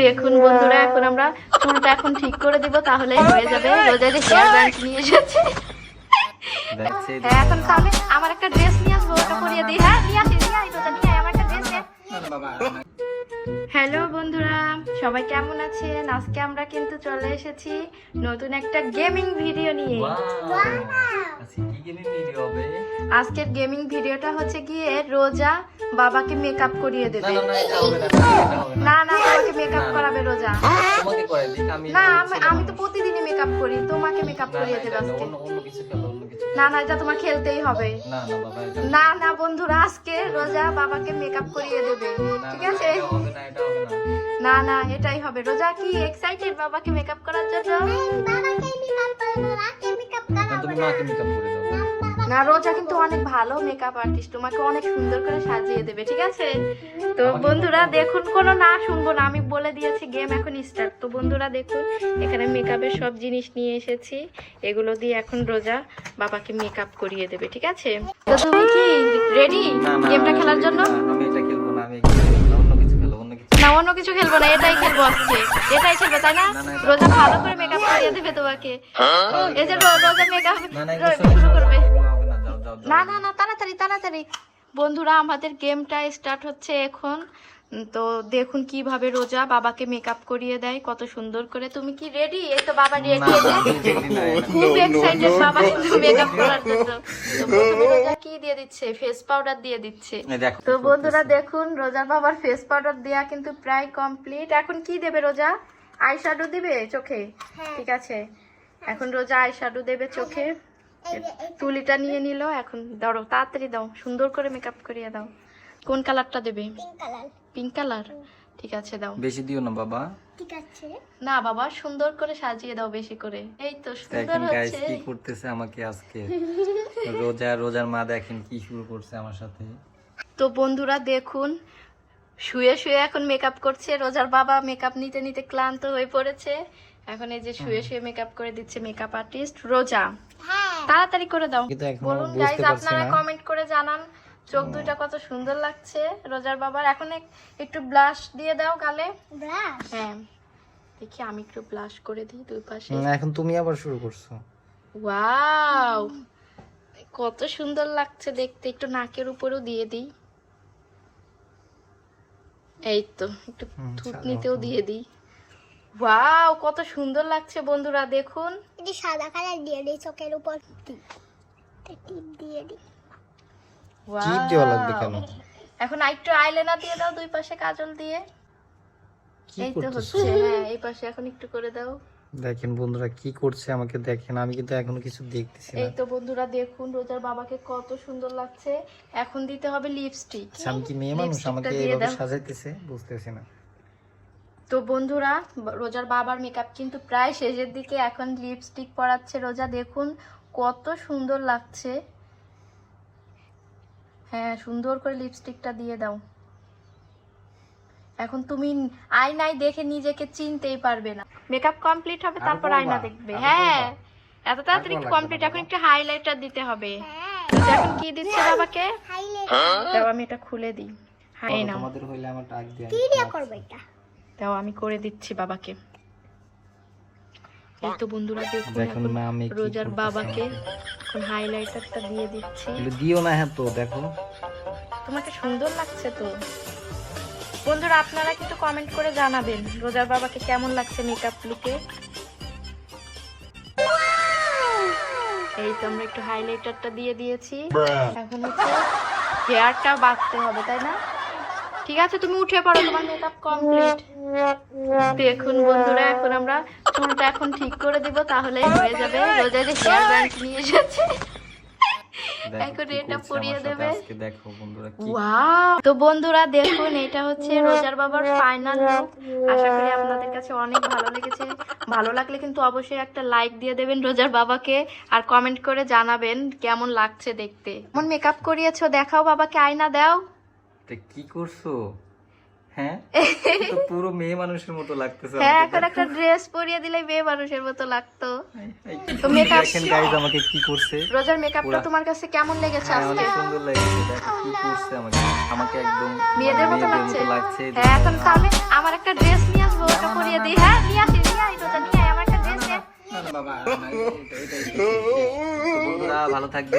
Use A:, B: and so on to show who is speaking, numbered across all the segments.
A: দেখুন বন্ধুরা, এখন আমরা চুলটা এখন ঠিক করে দিব, তাহলে হয়ে যাবে। রোজা যে হেয়ার ব্যান্ড নিয়ে এসেছে। হ্যাঁ, এখন তাহলে আমার একটা ড্রেস নিয়ে আসবো, ওটা পরিয়ে দিই। হ্যাঁ, নিয়ে আসি, নিয়ে আই, রোজা নিয়ে আয়, আমার একটা ড্রেস নে। হ্যালো বন্ধুরা, সবাই কেমন আছেন? আজকে আমরা কিন্তু চলে এসেছি নতুন একটা গেমিং ভিডিও নিয়ে। আজকের গেমিং ভিডিওটা হচ্ছে গিয়ে রোজা বাবাকে মেকআপ করিয়ে দেবে। না না, তোমাকে মেকআপ করাবে রোজা। না, আমি তো প্রতিদিনই মেকআপ করি, তোমাকে মেকআপ করিয়ে দেবে আজকে। না না, এটা তোমার খেলতেই হবে। না না বন্ধুরা, আজকে রোজা বাবাকে মেকআপ করিয়ে দেবে, ঠিক আছে? না না, এটাই হবে। রোজা কি এক্সাইটেড বাবাকে মেকআপ করার জন্য? না, রোজা কিন্তু অনেক ভালো মেকআপ আর্টিস্ট, তোমাকে অনেক সুন্দর করে সাজিয়ে দেবে, ঠিক আছে? তো বন্ধুরা দেখুন, কোনো না শুনবো না, আমি বলে দিয়েছি গেম এখন স্টার্ট। তো বন্ধুরা দেখুন, এখানে মেকআপের সব জিনিস নিয়ে এসেছি, এগুলো দিয়ে এখন রোজা বাবাকে মেকআপ করিয়ে দেবে, ঠিক আছে? তো তুমি কি রেডি গেমটা খেলার জন্য? না, অন্য কিছু খেলবো না, এটাই খেলবো আজকে, এটাই খেলবো, তাই না? রোজা ভালো করে মেকআপ করিয়ে দেবে তোমাকে। এই যে রোজা মেকআপ শুরু করবে। না না না, তাড়াতাড়ি তাড়াতাড়ি। বন্ধুরা, আমাদের গেমটা স্টার্ট হচ্ছে এখন। তো দেখুন কিভাবে রোজা বাবাকে মেকআপ করিয়ে দেয়, কত সুন্দর করে। তুমি কি রেডি? এই তো বাবা রেডি, খুব এক্সাইটেড বাবা কিন্তু মেকআপ করার জন্য। তো প্রথমে রোজা কি দিয়ে দিচ্ছে? ফেস পাউডার দিয়ে দিচ্ছে। তো বন্ধুরা দেখুন, রোজার বাবার ফেস পাউডার দেয়া কিন্তু প্রায় কমপ্লিট। এখন কি দেবে রোজা? আইশ্যাডো দিবে চোখে? ঠিক আছে, এখন রোজা আইশ্যাডো দেবে চোখে। তুলিটা নিয়ে নিল, এখন ধরো, তাড়াতাড়ি দাও, সুন্দর করে মেকআপ করিয়ে দাও। কোন কালারটা দেবে? Pink colour. ঠিক আছে, দাও।
B: বেশি দিও না বাবা।
A: ঠিক আছে। না বাবা, সুন্দর করে সাজিয়ে দাও বেশি করে। এই তো সুন্দর হচ্ছে।
B: কি করতেছে আমাকে আজকে রোজার মা, দেখেন কি শুরু করছে আমার সাথে।
A: তো বন্ধুরা দেখুন, শুয়ে শুয়ে এখন মেকআপ করছে রোজার বাবা। মেকআপ নিতে নিতে ক্লান্ত হয়ে পড়েছে, এখন এই যে শুয়ে শুয়ে মেকআপ করে দিচ্ছে মেকআপ আর্টিস্ট রোজা। তাড়াতাড়ি করে দাও। বলুন গাইস, আপনারা কমেন্ট করে জানান চোখ দুইটা কত সুন্দর লাগছে রোজার বাবার। এখন একটু ব্লাশ দিয়ে দাও গালে। ব্লাশ? হ্যাঁ, দেখি আমি একটু ব্লাশ করে দিই দুই পাশে।
B: এখন তুমি আবার শুরু করছো।
A: ওয়াও, কত সুন্দর লাগছে দেখতে। একটু নাকের উপরেও দিয়ে দিই। এই তো, একটু থুতনিতেও দিয়ে দিই। ওয়াও, কত সুন্দর লাগছে বন্ধুরা দেখুন।
C: এটি সাদা কালার দিয়ে দিই চোখের উপর, টিপ দিয়ে দিই।
B: টিপ দেওয়া লাগবে কেন?
A: এখন একটু আইলাইনার দিয়ে দাও দুই পাশে কাজল দিয়ে। এই তো হচ্ছে। হ্যাঁ, এই পাশে এখন একটু করে দাও।
B: দেখেন বন্ধুরা কি করছে আমাকে দেখেন, আমি কিন্তু এখনো কিছু দেখতেছি না।
A: এই তো বন্ধুরা দেখুন, রোজার বাবাকে কত সুন্দর লাগছে। এখন দিতে হবে লিপস্টিক।
B: আমি কি মেয়ে মানুষ আমাকে এইভাবে সাজাইতেছে? বুঝতেছি না।
A: তো বন্ধুরা, রোজার বাবার মেকআপ কিন্তু প্রায় শেষের দিকে। এখন লিপস্টিক পরাচ্ছে রোজা, দেখুন কত সুন্দর লাগছে। হ্যাঁ, সুন্দর করে লিপস্টিকটা দিয়ে দাও। এখন তুমি আয়নায় দেখে নিজেকে চিনতেই পারবে না। মেকআপ কমপ্লিট হবে, তারপর আয়না দেখবে। হ্যাঁ, এত তাড়াতাড়ি কমপ্লিট। এখন একটু হাইলাইটার দিতে হবে। এখন কি দিচ্ছে বাবাকে? দাও, আমি এটা খুলে দিই। হ্যাঁ, নাও।
B: তোমাদের হইলে আমার টাক দিয়ে
C: কি দিয়ে করব এটা?
A: দাও, আমি করে দিচ্ছি বাবাকে। এই তো বন্ধুরা দেখুন, রোজার বাবাকে এখন হাইলাইটারটা দিয়ে দিচ্ছি।
B: দিও না। হ্যাঁ, তো দেখো
A: তোমাকে সুন্দর লাগছে তো। বন্ধুরা, আপনারা কিন্তু কমেন্ট করে জানাবেন রোজার বাবাকে কেমন লাগছে মেকআপ লুকে। এই তো আমরা একটু হাইলাইটারটা দিয়ে দিয়েছি। এখন হচ্ছে হেয়ারটা বাঁধতে হবে, তাই না? ঠিক আছে, তুমি উঠে পড়ো, তোমার মেকআপ কমপ্লিট। দেখুন বন্ধুরা, এখন আমরা চুলটা এখন ঠিক করে দিব, তাহলে হয়ে যাবে। রোজা যে হেয়ার ব্যান্ড নিয়ে এসেছে, এখন এটা পরিয়ে দেবে। ওয়াও! তো বন্ধুরা দেখুন, এটা হচ্ছে রোজার বাবার ফাইনাল লুক। আশা করি আপনাদের কাছে অনেক ভালো লেগেছে। ভালো লাগলে কিন্তু অবশ্যই একটা লাইক দিয়ে দেবেন রোজার বাবাকে, আর কমেন্ট করে জানাবেন কেমন লাগছে দেখতে। কেমন মেকআপ করিয়েছো দেখাও বাবাকে, আয়না দাও।
B: কি করছো? হ্যাঁ তো পুরো মেয়ে মানুষের মতো লাগতেছে
A: হ্যাঁ
B: আমাকে।
A: এখন একটা ড্রেস পরিয়ে দিলে মেয়ে মানুষের মতো লাগতো।
B: এই,
A: তো makeup-
B: দেখেন গাইজ আমাকে কি করছে।
A: রোজার মেকআপটা
B: পুরা-
A: তোমার কাছে কেমন লেগেছে
B: হ্যাঁ,
A: আজকে?
B: অনেক সুন্দর লাগছে, দেখো কি করছে আমাকে, আমাকে একদম
A: মেয়েদের মতো
B: মেয়েদের
A: লাগছে।
B: লাগছে।
A: হ্যাঁ এখন তাহলে আমার একটা ড্রেস নিয়ে আসবো, ওটা পরিয়ে দিই। হ্যাঁ নিয়ে আসি, নিয়ে আই রোজা, নিয়ে আই আমার একটা ড্রেস নিয়ে।
B: না, না, বাবা, না, এটাই শেষ। তো বন্ধুরা ভালো থাকবে।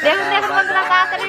A: দেখুন দেখুন বন্ধুরা, তাড়াতাড়ি